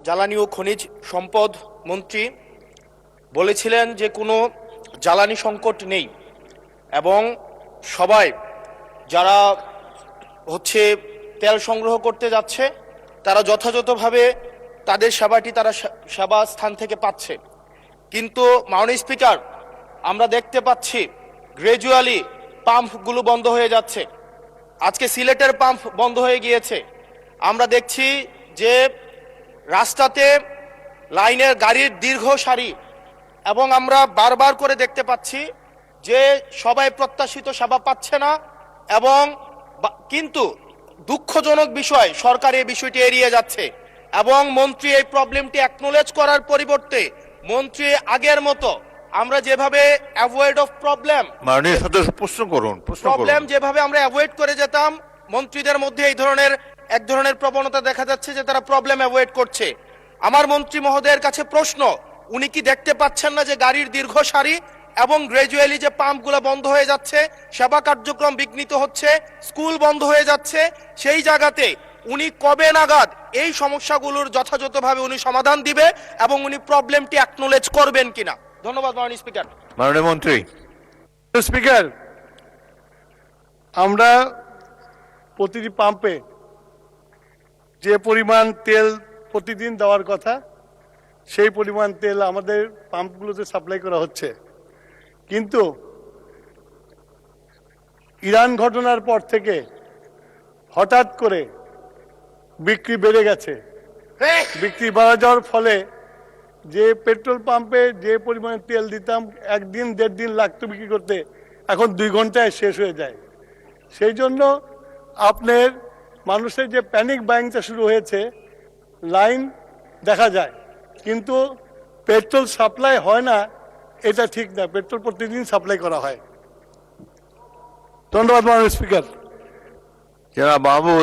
জ্বালানি ও খনিজ সম্পদ মন্ত্রী বলেছিলেন যে কোনো জ্বালানি সংকট নেই এবং সবাই যারা তেল সংগ্রহ করতে যাচ্ছে তারা যথাযথভাবে তাদের সেবাটি তারা সেবা স্থান থেকে পাচ্ছে। কিন্তু মাননীয় স্পিকার, আমরা দেখতে পাচ্ছি গ্র্যাজুয়ালি পাম্পগুলো বন্ধ হয়ে যাচ্ছে। আজকে সিলেটের পাম্প বন্ধ হয়ে গিয়েছে। আমরা দেখছি যে রাস্তাতে লাইনের গাড়ির দীর্ঘ সারি এবং আমরা বারবার করে দেখতে পাচ্ছি যে সবাই প্রত্যাশিত সেবা পাচ্ছে না এবং কিন্তু দুঃখজনক বিষয় সরকার এই বিষয়টি এড়িয়ে যাচ্ছে এবং মন্ত্রী এই প্রবলেমটি অ্যাকনোলেজ করার পরিবর্তে মন্ত্রী আগের মতো আমরা যেভাবে অ্যাভয়েড অফ প্রবলেম মাননীয় সদস্য প্রবলেম যেভাবে আমরা অ্যাভয়েড করে যেতাম, মন্ত্রীদের মধ্যে এক ধরনের প্রবণতা দেখা যাচ্ছে যে তারা প্রবলেম অ্যাভয়েড করছে। আমার মন্ত্রী মহোদয়ের কাছে প্রশ্ন, উনি কি দেখতে পাচ্ছেন না যে গাড়ির দীর্ঘ সারি এবং গ্র্যাজুয়ালি যে পাম্পগুলো বন্ধ হয়ে যাচ্ছে, সেবা কার্যক্রম বিঘ্নিত হচ্ছে, স্কুল বন্ধ হয়ে যাচ্ছে? সেই জায়গাতে উনি কবে নাগাদ এই সমস্যাগুলোর যথাযথভাবে উনি সমাধান দিবে এবং উনি প্রবলেমটি অ্যাকনোলেজ করবেন কিনা? ধন্যবাদ মাননীয় স্পিকার। মাননীয় মন্ত্রী। স্পিকার, আমরা প্রতিটি পাম্পে যে পরিমাণ তেল প্রতিদিন দেওয়ার কথা সেই পরিমাণ তেল আমাদের পাম্পগুলোতে সাপ্লাই করা হচ্ছে, কিন্তু ইরান ঘটনার পর থেকে হঠাৎ করে বিক্রি বেড়ে গেছে। বিক্রি বাড়া যাওয়ার ফলে যে পেট্রোল পাম্পে যে পরিমাণে তেল দিতাম একদিন দেড় দিন লাগতো বিক্রি করতে, এখন 2 ঘন্টায় শেষ হয়ে যায়। সেই জন্য আপনার মানুষের যে প্যানিক বাইংটা শুরু হয়েছে, লাইন দেখা যায় কিন্তু পেট্রোল সাপ্লাই হয় না, এটা ঠিক না। পেট্রোল প্রতিদিন সাপ্লাই করা হয়। ধন্যবাদ মাননীয় স্পিকার। যারা মাহমুদ